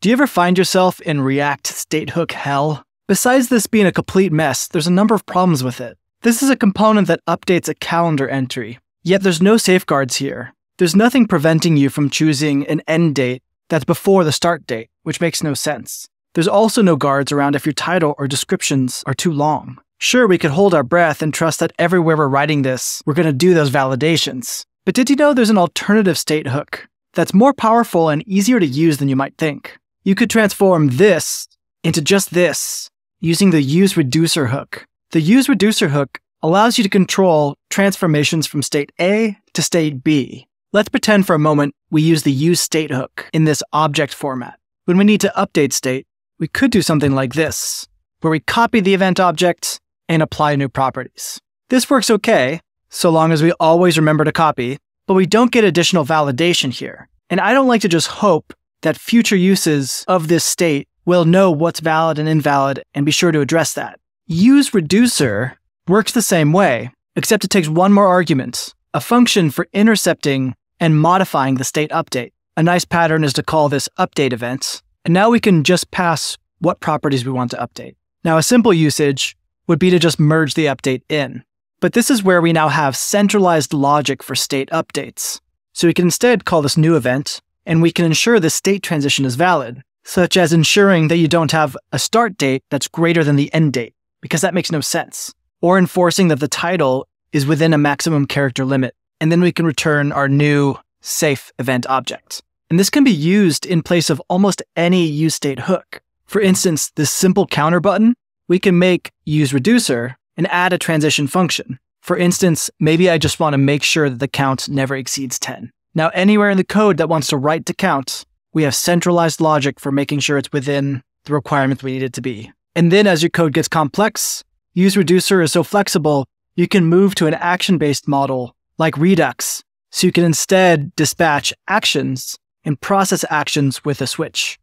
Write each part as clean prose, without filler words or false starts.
Do you ever find yourself in React state hook hell? Besides this being a complete mess, there's a number of problems with it. This is a component that updates a calendar entry, yet there's no safeguards here. There's nothing preventing you from choosing an end date that's before the start date, which makes no sense. There's also no guards around if your title or descriptions are too long. Sure, we could hold our breath and trust that everywhere we're writing this, we're going to do those validations. But did you know there's an alternative state hook that's more powerful and easier to use than you might think? You could transform this into just this using the useReducer hook. The useReducer hook allows you to control transformations from state A to state B. Let's pretend for a moment we use the useState hook in this object format. When we need to update state, we could do something like this, where we copy the event object and apply new properties. This works okay, so long as we always remember to copy, but we don't get additional validation here. And I don't like to just hope that future uses of this state will know what's valid and invalid and be sure to address that. useReducer works the same way, except it takes one more argument, a function for intercepting and modifying the state update. A nice pattern is to call this update event, and now we can just pass what properties we want to update. Now, a simple usage would be to just merge the update in, but this is where we now have centralized logic for state updates. So we can instead call this new event, and we can ensure the state transition is valid, such as ensuring that you don't have a start date that's greater than the end date, because that makes no sense, or enforcing that the title is within a maximum character limit, and then we can return our new safe event object. And this can be used in place of almost any useState hook. For instance, this simple counter button, we can make useReducer and add a transition function. For instance, maybe I just want to make sure that the count never exceeds 10. Now, anywhere in the code that wants to write to count, we have centralized logic for making sure it's within the requirements we need it to be. And then as your code gets complex, useReducer is so flexible, you can move to an action-based model like Redux, so you can instead dispatch actions and process actions with a switch.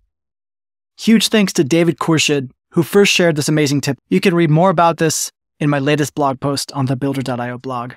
Huge thanks to David Khurshid, who first shared this amazing tip. You can read more about this in my latest blog post on the Builder.io blog.